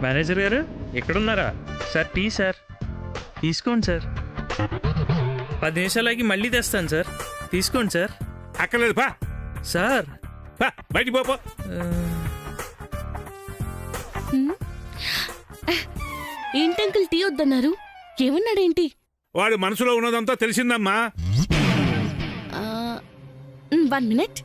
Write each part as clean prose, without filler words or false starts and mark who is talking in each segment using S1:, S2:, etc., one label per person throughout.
S1: Manager గారు ఎక్కడున్నారా? Sir tea sir, తీసుకోండి సార్. 10 నిమిషాలకి మళ్ళీ తెస్తాను సార్, తీసుకోండి సార్.
S2: అక్కర్లేదు పా
S1: సార్.
S2: బయటికి పో.
S3: ఏంటి అంకుల్ టీ వద్దన్నారు? ఏమన్నాడేంటి?
S2: వాడు మనసులో ఉన్నదంతా తెలిసిందమ్మా.
S3: 1 మినిట్.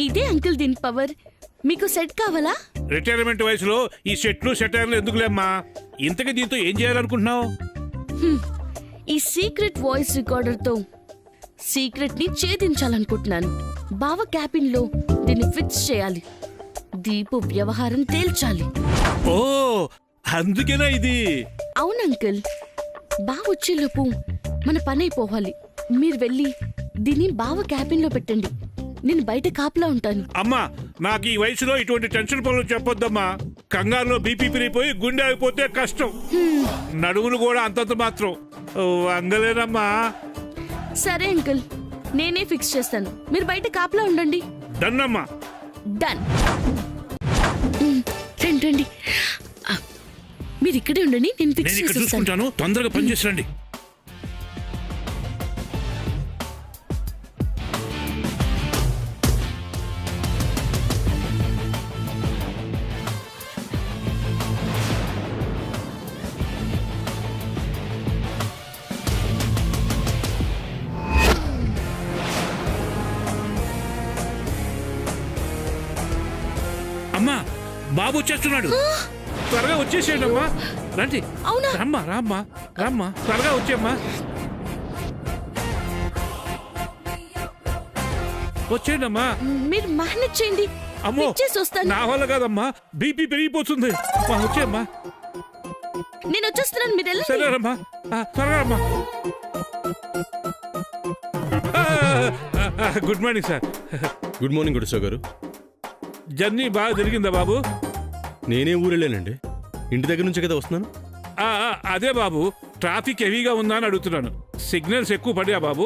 S3: ఇదే అంకుల్ దీని పవర్. మీకు సెట్ కావాలా?
S2: రిటైర్మెంట్ వయసులో ఈ సెట్లు సెటైర్లు ఎందుకులేమ్మా? ఇంతకీ దీంతో ఏం చేయాలనుకుంటున్నావు?
S3: ఈ సీక్రెట్ వాయిస్ రికార్డర్ తో సీక్రెట్ ని ఛేదించాలనుకుంటున్నాను. బావ క్యాబిన్ లో దీన్ని ఫిక్స్ చేయాలి. దీపు వ్యవహారం తేల్చాలి.
S2: ఓ అందుకేనా ఇది?
S3: అవును అంకుల్. బావ వచ్చేలోపు మన పని అయిపోవాలి. మీరు వెళ్ళి దీన్ని బావ క్యాబిన్ లో పెట్టండి. నేను బయట కాపలా ఉంటాను.
S2: అమ్మా నాకు ఈ వయసులో ఇటువంటి టెన్షన్ పనులు చెప్పొద్దమ్మా. కంగారులో బీపీ పెరిగిపోయి గుండె అయిపోతే కష్టం. నడుములు కూడా అంతంత మాత్రం వంగలేనమ్మా.
S3: సరే అంకుల్, నేనే ఫిక్స్ చేస్తాను. మీరు బయట కాపలా ఉండండి.
S2: డన్ అమ్మా.
S3: డన్. రండి, మీరు ఇక్కడే ఉండండి. నేను ఫిక్స్
S2: ఇక్కడ చూసుకుంటాను. తొందరగా పని చేసి రండి. అమ్మా బాబు వచ్చేస్తున్నాడు. త్వరగా వచ్చేసేయండి అమ్మా. రండి.
S3: అవునా?
S2: రమ్మా రామ్మా రమ్మా, త్వరగా వచ్చేమ్మా. వచ్చేయండి అమ్మా.
S3: మీరు మేనేజ్ చేయండి.
S2: అమ్మో
S3: వస్తాను.
S2: నా వల్ల కాదమ్మా, బీపీ పెరిగిపోతుంది. వచ్చేమ్మా.
S3: నేను వచ్చేస్తున్నాను, మీరు వెళ్ళండి.
S2: సరేనమ్మా, త్వరగా అమ్మా. Good morning sir.
S4: Good morning గుడిసో గారు.
S2: జర్నీ బాగా జరిగిందా బాబు?
S4: నేనే ఊరెళ్ళానండి. ఇంటి దగ్గర నుంచే కదా వస్తున్నాను.
S2: అదే బాబు, ట్రాఫిక్ హెవీగా ఉందా అని అడుగుతున్నాను. సిగ్నల్స్ ఎక్కువ పడా బాబు?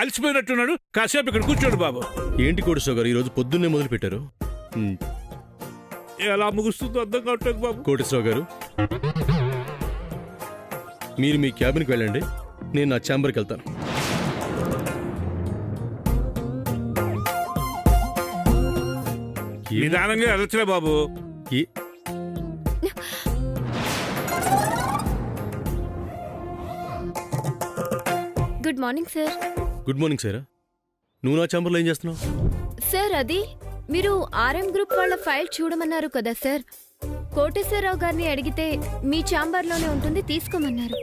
S2: అలసిపోయినట్టున్నాడు, కాసేపు ఇక్కడ కూర్చోడు బాబు.
S4: ఏంటి కోటేశ్వర గారు ఈరోజు పొద్దున్నే మొదలు పెట్టారు?
S2: ఎలా ముగుస్తుందో అర్థం కావట్లేదు బాబు.
S4: కోటేశ్వర గారు మీరు మీ క్యాబిన్కి వెళ్ళండి, నేను నా ఛాంబర్కి వెళ్తాను.
S2: నిదానంగా వెళ్ళొచ్చులే బాబు.
S5: Good morning sir.
S4: Good morning sir. నువ్వు నా ఛాంబర్లో ఏం చేస్తున్నావు?
S5: సార్ అది మీరు ఆర్ఎం గ్రూప్ వాళ్ళ ఫైల్ చూడమన్నారు కదా సార్. కోటేశ్వరరావు గారిని అడిగితే మీ ఛాంబర్లోనే ఉంటుంది, తీసుకోమన్నారు.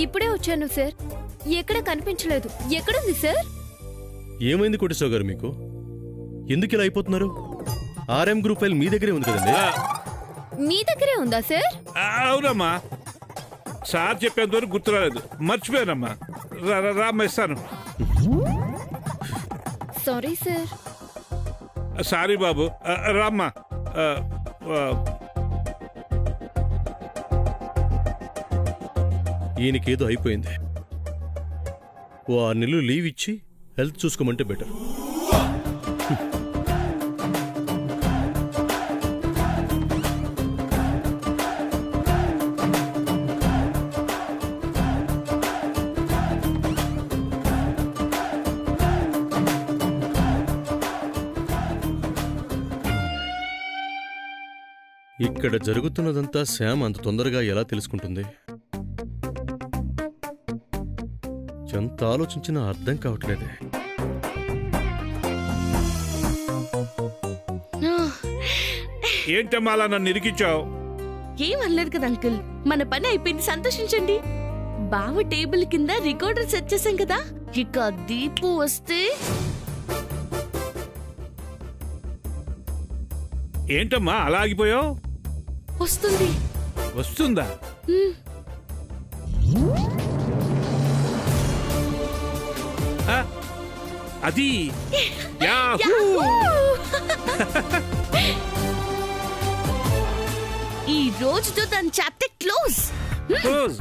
S5: ఇప్పుడే వచ్చాను సార్, ఎక్కడ కనిపించలేదు. ఎక్కడుంది సార్?
S4: ఏమైంది కోటేశ్వర గారు మీకు? ఎందుకు ఇలా అయిపోతున్నారు? ఆర్ఎం గ్రూప్ ఫైల్ మీ దగ్గరే ఉంది కదండి.
S5: మీ దగ్గరే ఉందా సార్?
S2: అవునమ్మా, సార్ చెప్పేంత వరకు గుర్తురాలేదు, మర్చిపోయానమ్మా. రామ్మా ఇస్తాను.
S5: Sorry sir.
S2: సారీ బాబు, రామ్మా.
S4: ఈయనకేదో అయిపోయింది. ఓ 6 నెలలు లీవ్ ఇచ్చి హెల్త్ చూసుకోమంటే బెటర్. ఇక్కడ జరుగుతున్నదంతా శ్యామ్ అంత తొందరగా ఎలా తెలుసుకుంటుంది? ఎంత ఆలోచించినా అర్థం కావట్లేదే.
S2: ఏంటమ్మా అలా నన్ను ఇరికించావు?
S3: ఏం అనలేదు కదా అంకుల్, మన పని అయిపోయింది, సంతోషించండి. బావ టేబుల్ కింద రికార్డర్ సెట్ చేసాం కదా, ఇక దీపు వస్తే.
S2: ఏంటమ్మా అలా ఆగిపోయావు?
S3: వస్తుంది.
S2: వస్తుందా? అది
S3: ఈ రోజుతో దాని చాప్టర్ క్లోజ్.
S2: క్లోజ్.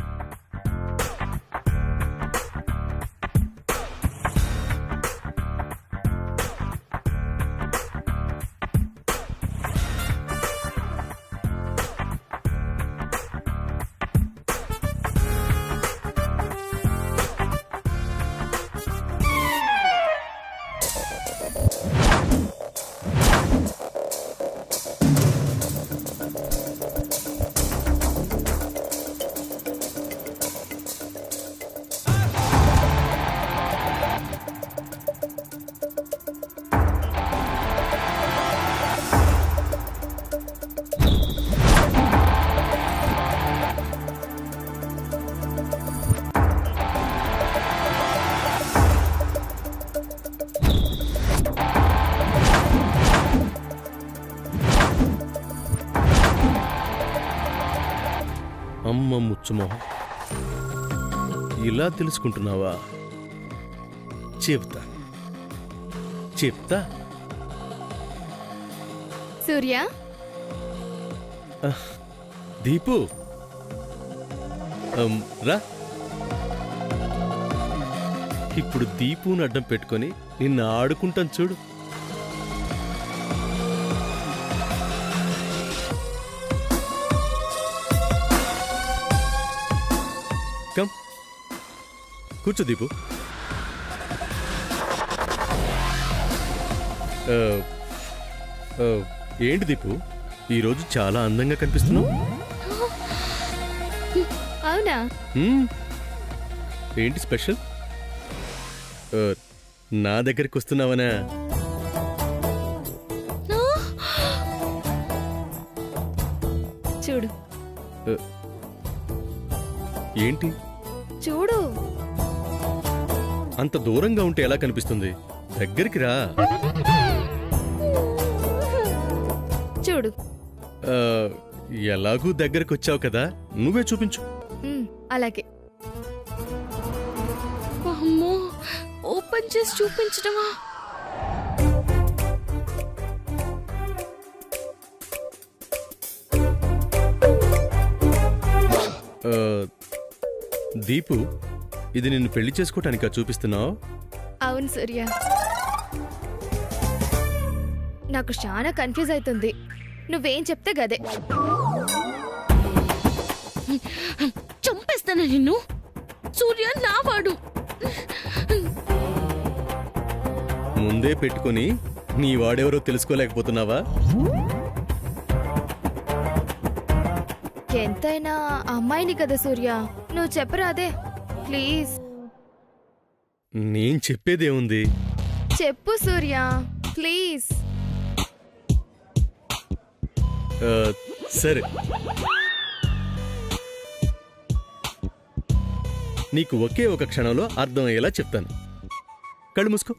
S4: అమ్మ ముచ్చుమోహం, ఇలా తెలుసుకుంటున్నావా? చెప్తా చెప్తా.
S5: సూర్య,
S4: దీపు రా. ఇప్పుడు దీపుని అడ్డం పెట్టుకొని నిన్ను ఆడుకుంటాను చూడు. కమ్, కూర్చో దీపు. ఏంటి దీపు, ఈరోజు చాలా అందంగా కనిపిస్తున్నావు.
S5: అవునా?
S4: ఏంటి స్పెషల్? నా దగ్గరికి వస్తున్నావనా?
S5: చూడు
S4: ఏంటి
S5: చూడు.
S4: అంత దూరంగా ఉంటే ఎలా కనిపిస్తుంది? దగ్గరికి రా.
S5: చూడు.
S4: ఎలాగూ దగ్గరకు వచ్చావు కదా, నువ్వే చూపించు.
S5: అలాగే.
S3: అమ్మో, ఓపెన్ చేసి చూపించడమా?
S4: దీపు, ఇది నిన్ను పెళ్లి చేసుకోవటానికా చూపిస్తున్నావు?
S5: అవును సూర్య, నాకు చాలా కన్ఫ్యూజ్ అవుతుంది. నువ్వేం చెప్తే గదే.
S3: చంపేస్తాను నిన్ను. సూర్య నావాడు.
S4: ముందే పెట్టుకొని నీ వాడెవరో తెలుసుకోలేకపోతున్నావా?
S5: ఎంతైనా అమ్మాయిని కదా సూర్య, నువ్వు చెప్పరాదే ప్లీజ్.
S4: నేను చెప్పేదేముంది?
S5: చెప్పు సూర్య ప్లీజ్.
S4: సరే, నీకు ఒకే ఒక క్షణంలో అర్థమయ్యేలా చెప్తాను. కళ్ళు మూసుకో.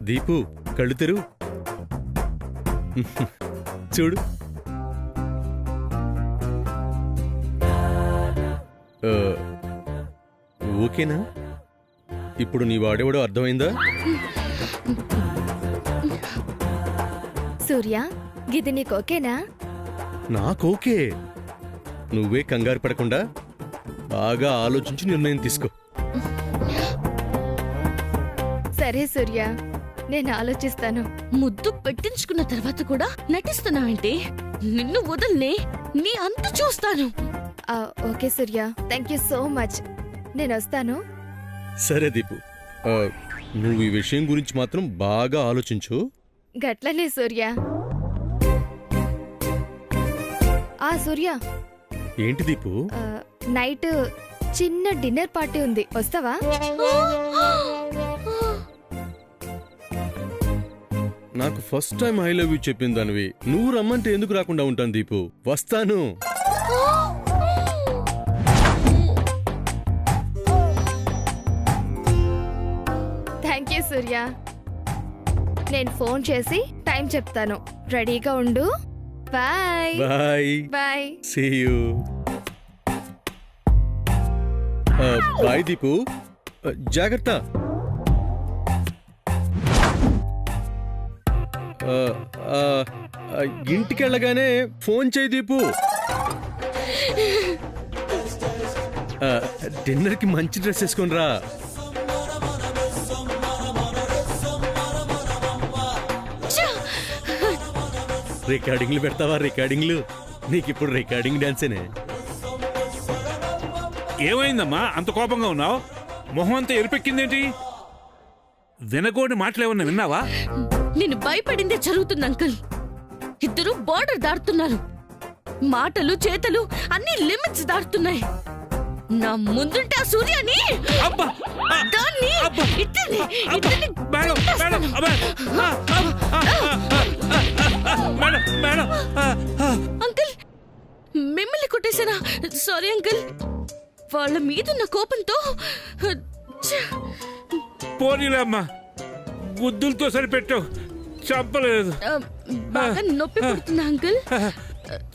S4: దీపు, కళ్ళు తెరువు. చూడు. ఓకేనా? ఇప్పుడు నీ వాడేవాడో అర్థమైందా?
S5: సూర్య, గిది నీకు ఓకేనా?
S4: నాకోకే. నువ్వే కంగారు పడకుండా బాగా ఆలోచించి నిర్ణయం తీసుకో.
S5: సరే సూర్య, నేను ఆలోచిస్తాను.
S3: ముద్దు పెట్టించుకున్న తర్వాత కూడా నటిస్తున్నావేంటి? నిన్ను వదల్నే, నీ అంత చూస్తాను.
S5: Okay Surya, thank you so much. నేను వస్తాను.
S4: సరే దీపు, నువ్వు ఈ విషయం గురించి మాత్రం బాగా ఆలోచించు.
S5: గట్లనే సూర్య. సూర్య,
S4: ఏంటి దీపు?
S5: నైట్ చిన్న డిన్నర్ పార్టీ ఉంది, వస్తావా?
S4: నాకు first time I love you చెప్పింది దానివి. నువ్వు రమ్మంటే ఎందుకు రాకుండా ఉంటాను దీపు? వస్తాను.
S5: సూర్య. నేను ఫోన్ చేసి టైం చెప్తాను, రెడీగా ఉండు. Bye
S4: bye.
S5: Bye.
S4: See you. Bye Deepu. జాగ్రత్త. ఇంటికి వెళ్ళగానే ఫోన్ చేయి దీపు. డిన్నర్కి మంచి డ్రెస్ వేసుకొని రా. రికార్డింగ్లు పెడతావా? రికార్డింగ్లు నీకు ఇప్పుడు రికార్డింగ్ డాన్సేనే.
S2: ఏమైందమ్మా అంత కోపంగా ఉన్నావు? మొహం అంతా ఎరిపెక్కిందేంటి? వినగోడి మాటలేమన్నా విన్నావా?
S3: నేను భయపడిందే జరుగుతుంది అంకుల్. ఇద్దరు బార్డర్ దాటుతున్నారు. మాటలు చేతలు అన్ని లిమిట్స్ దాటుతున్నాయి. నా ముందుంటే ఆ సూర్యాని
S2: అబ్బా!
S3: దాన్ని ఇద్దరిని
S2: మేడం, మేడం, అబ్బా! Madam, madam.
S3: అంకుల్ మిమ్మల్ని కొట్టేశానా? Sorry uncle. వాళ్ళ మీదున్న కోపంతో
S2: పోనీలే అమ్మా, గుద్దులతో సరిపెట్టావు, చెప్పలేదు.
S3: బాగా నొప్పి పుడుతుందా అంకుల్?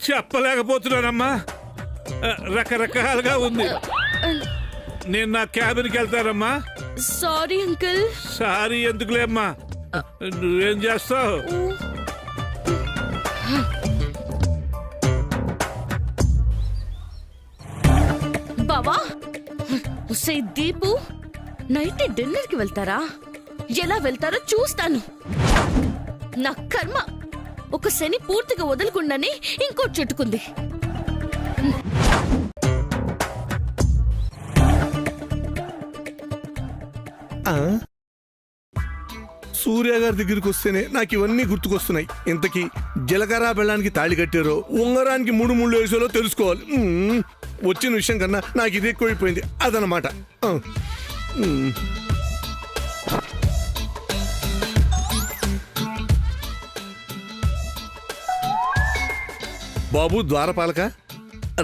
S2: చెప్పలేకపోతున్నానమ్మా, రకరకాలుగా ఉంది. నేను నా క్యాబిన్కి వెళ్తానమ్మా.
S3: Sorry uncle.
S2: సారీ ఎందుకులే అమ్మా, నువ్వేం చేస్తావు?
S3: బావా, ఉసే దీపు నైట్ డిన్నర్ కి వెళ్తారా? ఎలా వెళ్తారో చూస్తాను. నా కర్మ, ఒక శని పూర్తిగా వదలకుండానే ఇంకోటి చుట్టుకుంది.
S6: సూర్య గారి దగ్గరికి వస్తేనే నాకు ఇవన్నీ గుర్తుకొస్తున్నాయి. ఇంతకీ జీలకర్ర బెల్లానికి తాళి కట్టారో, ఉంగరానికి 3 వేసాలో తెలుసుకోవాలి. వచ్చిన విషయం కన్నా నాకు ఇది ఎక్కువైపోయింది అదనమాట. బాబు ద్వారపాలక,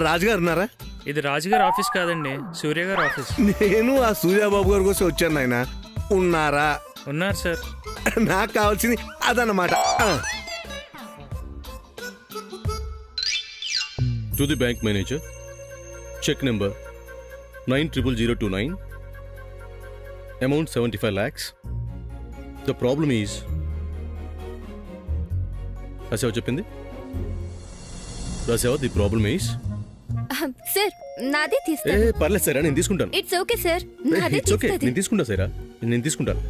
S6: రాజుగారు ఉన్నారా?
S1: ఇది రాజుగారి ఆఫీస్ కాదండి, సూర్య గారి ఆఫీస్.
S6: నేను ఆ సూర్యబాబు గారి కోసం వచ్చాను నాయన. ఉన్నారా?
S1: ఉన్నారు సార్.
S6: నాకు కావాల్సింది అదన్నమాట.
S4: To the bank manager, cheque number 900029, amount 75 lakhs. The problem is, రాసావా? చెప్పింది రాసావా? The problem is.
S5: సార్ నాదే
S4: ఏ
S5: తీస్తాను.
S4: పర్లేదు సార్, నేను తీసుకుంటాను.
S5: ఇట్స్ ఓకే సార్, నాదే
S4: ఇట్స్ ఓకే,
S5: తీస్తాను.
S4: నేను తీసుకుంటా సారా, నేను తీసుకుంటాను.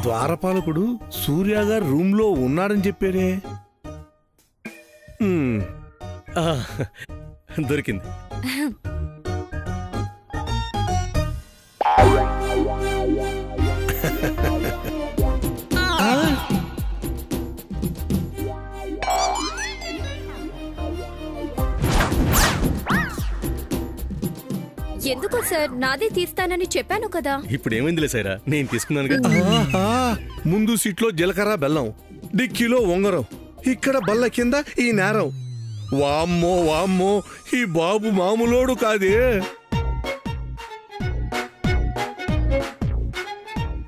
S6: ద్వారపాలకుడు సూర్య గారు రూమ్ లో ఉన్నాడని చెప్పారే.
S4: ఆ, దొరికింది.
S5: ఎందుకో సార్, నాదే తీస్తానని చెప్పాను కదా.
S4: ఇప్పుడు ఏమైందిలే సైరా, నేను తీసుకున్నాను.
S6: ఆహా, ముందు సీట్లో జీలకర్ర బెల్లం, డిక్కీలో ఉంగరం, ఇక్కడ బల్ల కింద ఈ నేరం. వామ్మో వామ్మో, ఈ బాబు మామూలోడు కాదే.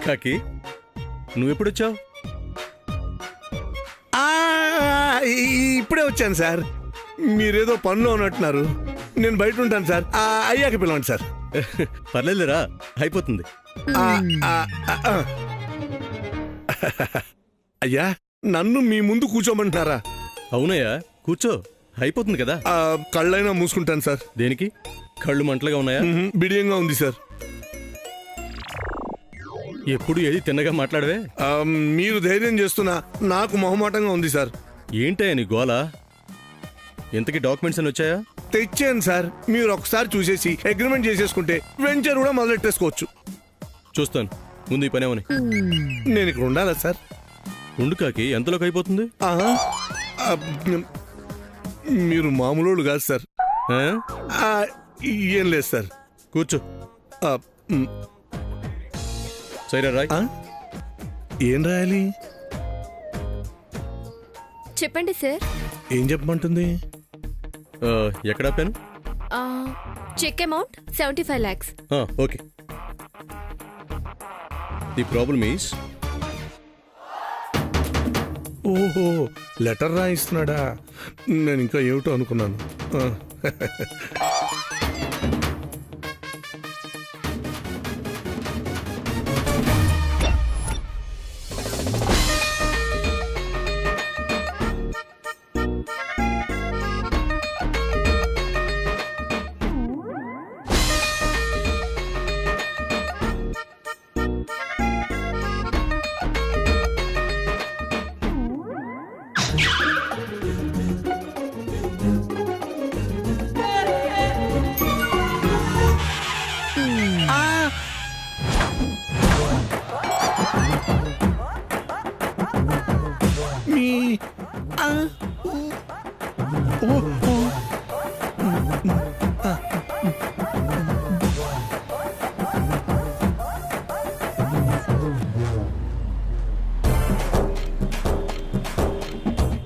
S4: కాకి, నువ్వెప్పుడొచ్చావు?
S6: ఇప్పుడే వచ్చాను సార్. మీరేదో పనిలో ఉన్నట్టున్నారు. నేను బయట ఉంటాను సార్, అయ్యాక పిలవండి సార్.
S4: పర్లేదురా, అయిపోతుంది.
S6: అయ్యా, నన్ను మీ ముందు కూర్చోమంటున్నారా?
S4: అవునయ్యా, కూర్చో, అయిపోతుంది కదా.
S6: కళ్ళైనా మూసుకుంటాను సార్.
S4: దేనికి? కళ్ళు మంటలుగా ఉన్నాయా?
S6: బిడియంగా ఉంది సార్.
S4: ఎప్పుడు ఏది తిన్నగా మాట్లాడవే.
S6: మీరు ధైర్యం చేస్తున్నా నాకు మొహమాటంగా ఉంది సార్.
S4: ఏంటయ్యా నీ గోల? ఇంతకీ డాక్యుమెంట్స్ అని వచ్చాయా?
S6: తెచ్చాను సార్. మీరు ఒకసారి చూసేసి అగ్రిమెంట్ చేసేసుకుంటే వెంచర్ కూడా మొదలెట్టేసుకోవచ్చు.
S4: చూస్తాను, ముందు ఈ పని ఏమని.
S6: నేను ఇక్కడ ఉండాలా సార్?
S4: ఉండు కాకి, ఎంతలోకి అయిపోతుంది?
S6: మీరు మామూలు కాదు సార్. ఏం లేదు సార్.
S4: కూర్చో. సరే రాయ్.
S6: ఏం రాయాలి?
S5: చెప్పండి సార్.
S6: ఏం చెప్పమంటుంది?
S4: ఎక్కడ ఆపాను?
S5: Cheque amount 75 lakhs.
S4: Okay. The problem is
S6: ఓహో, లెటర్ రాయిస్తున్నాడా? నేను ఇంకా ఏమిటో అనుకున్నాను.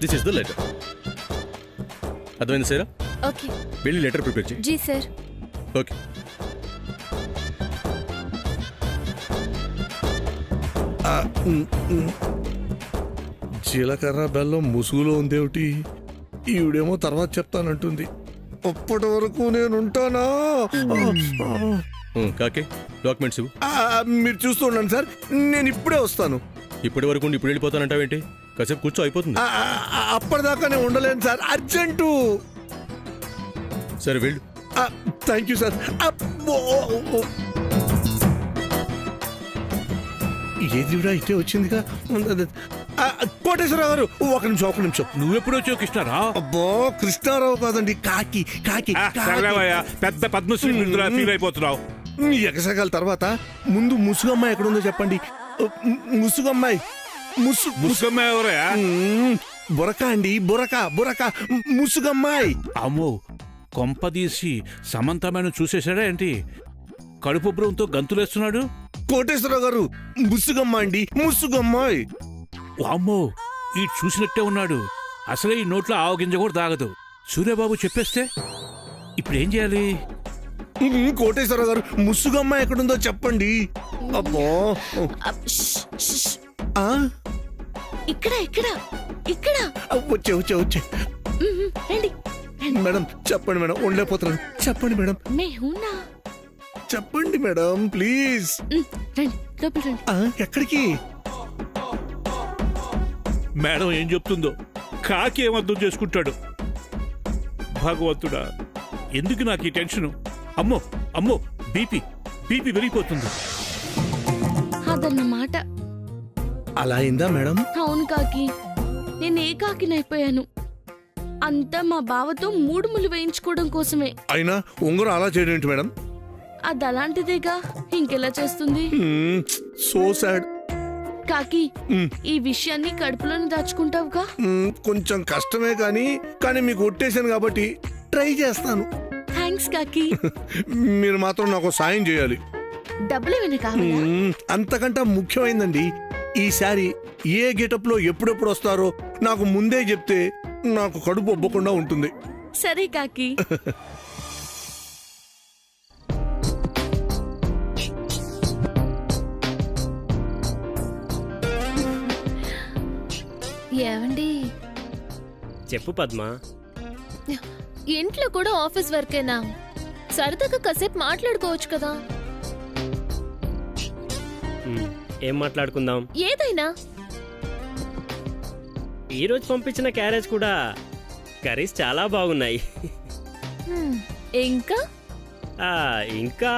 S4: This is the letter. అర్థమైంది సారా?
S5: ఓకే.
S4: వెళ్ళి లెటర్ ప్రిపేర్ చేయి.
S5: జీ సార్.
S4: ఓకే.
S6: జీలకర్ర బెల్లం ముసుగులో ఉందేమిటి? ఈవిడేమో తర్వాత చెప్తానంటుంది. అప్పటి వరకు నేనుంటానా?
S4: కాకే డాక్యుమెంట్స్ ఇవ్వు.
S6: మీరు చూస్తూ ఉండండి సార్, నేను ఇప్పుడే వస్తాను.
S4: ఇప్పటి వరకు ఇప్పుడు వెళ్ళిపోతానంటావేంటి? కాసేపు కూర్చో, అయిపోతుంది.
S6: అప్పటిదాకా నేను ఉండలేను సార్, అర్జెంటు.
S4: సరే వెళ్ళు.
S6: Thank you sir. ఏదివిడా ఇటే వచ్చిందిగా. కోటేశ్వరరావు గారు ఒక నిమిషం.
S2: నువ్వెప్పుడు వచ్చావు కృష్ణారావు?
S6: అబ్బో, కృష్ణారావు కాదండి, కాకి.
S2: పెద్ద పద్మశ్రీ బిరుదులా ఫీల్ అయిపోతున్నావు.
S6: మీ ఎగసగాల తర్వాత ముందు ముసుగమ్మాయి ఎక్కడుందో చెప్పండి. ముసుగమ్మాయి.
S2: ముసుగమ్మాయి ఎవరయా?
S6: బురక అండి, బురక ముసుగమ్మాయి.
S2: అమ్మో, కొంపదీసి సమంతమైన చూసేశాడా ఏంటి? కడుపు బ్రంతో గంతులేస్తున్నాడు.
S6: కోటేశ్వరరావు గారు, ముసుగమ్మ అండి, ముసుగమ్మాయి.
S2: అమ్మో, ఈ చూసినట్టే ఉన్నాడు. అసలే ఈ నోట్లో ఆవగింజ కూడా తాగదు. సూర్యబాబు చెప్పేస్తే ఇప్పుడు ఏం చేయాలి?
S6: కోటేశ్వరరావు గారు, ముసుగమ్మ ఎక్కడుందో చెప్పండి. అబ్బో,
S3: ఇక్కడ
S6: వచ్చే
S3: రండి.
S6: మేడం చెప్పండి మేడం, ఉండలేకపోతున్నాను. చెప్పండి మేడం, చెప్పండి మేడం, ప్లీజ్.
S3: రండి, లోపల రండి.
S6: ఎక్కడికి?
S2: మేడం ఏం చెప్తుందో కాకి ఏమర్థం చేసుకుంటాడు? భగవంతుడా, ఎందుకు నాకు ఈ టెన్షను? అమ్మో, బీపీ పెరిగిపోతుంది.
S3: అదన్నమాట.
S6: అలా అయిందా మేడం?
S3: అవును కాకి, నేను ఏ కాకినైపోయాను. అంతా మా బావతో 3 ముళ్ళు వేయించుకోవడం కోసమే.
S6: అయినా ఉంగరం అలా చేయడం ఏంటి మేడం?
S3: అది అలాంటిదేగా, ఇంకెలా చేస్తుంది?
S6: So sad.
S3: కాకి, ఈ విషయాన్ని కడుపులోనే దాచుకుంటావుగా?
S6: కొంచెం కష్టమే కానీ మీకు ఒట్టేశాను కాబట్టి ట్రై చేస్తాను.
S3: థ్యాంక్స్ కాకి.
S6: మీరు మాత్రం నాకు సాయం చేయాలి.
S3: డబ్బులు ఏమైనా కావాలా?
S6: అంతకంటే ముఖ్యమైందండి, ఈసారి ఏ గెటప్ లో ఎప్పుడెప్పుడు వస్తారో నాకు ముందే చెప్తే నాకు కడుపు ఒబ్బకుండా ఉంటుంది.
S3: సరే కాకి.
S5: ఏవండి?
S7: చెప్పు పద్మ.
S5: ఇంట్లో కూడా ఆఫీస్ వర్కేనా? సరదాగా కాసేపు మాట్లాడుకోవచ్చు కదా.
S7: ఏం మాట్లాడుకుందాం?
S5: ఏదైనా.
S7: ఈరోజు పంపించిన క్యారేజ్ కూడా కర్రీస్ చాలా బాగున్నాయి.
S5: ఇంకా
S7: ఇంకా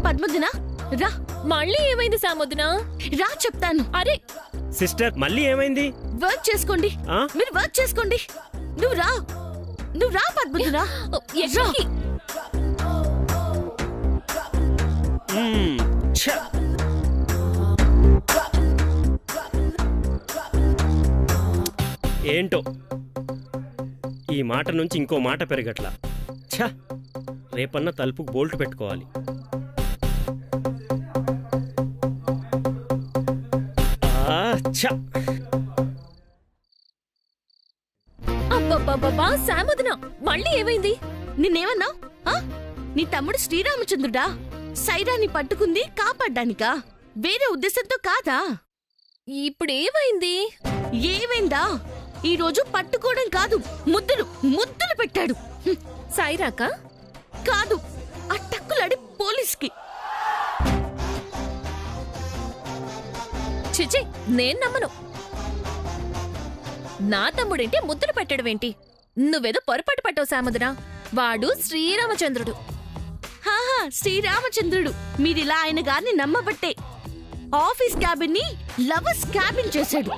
S3: పద్మదిన రా.
S5: మళ్ళీ ఏమైంది సామొదినా?
S3: రా చెప్తాను.
S5: అరే
S7: సిస్టర్, మళ్ళీ ఏమైంది?
S3: వర్క్ చేసుకోండి, మీరు వర్క్ చేసుకోండి. నువ్వు రా పద్మదిన.
S7: ఏంటో ఈ మాట నుంచి ఇంకో మాట పెరగట్లా. ఛ, రేపన్నా తలుపుకు బోల్ట్ పెట్టుకోవాలి. ఛ
S5: అబ్బా శామోదన, మళ్ళీ ఏమైంది?
S3: నిన్నేమన్నావు? నీ తమ్ముడు శ్రీరామచంద్రుడా సైరాని పట్టుకుంది కాపాడ్డానికా, వేరే ఉద్దేశంతో కాదా?
S5: ఇప్పుడు ఏమైంది?
S3: ఏమైందా? ఈ రోజు పట్టుకోవడం కాదు, ముద్దులు ముద్దులు పెట్టాడు.
S5: సైరాక
S3: కాదు, ఆ టక్కులాడి పోలీస్కి.
S5: చిచి, నేను నమ్మను. నా తమ్ముడేంటి ముద్దులు పెట్టడమేంటి? నువ్వేదో పొరపాటు పట్టావు శామోదన. వాడు శ్రీరామచంద్రుడు.
S3: హాహా, శ్రీరామచంద్రుడు. మీరిలా ఆయన గారిని నమ్మబట్టే ఆఫీస్ క్యాబిన్ ని లవర్స్ క్యాబిన్ చేశాడు.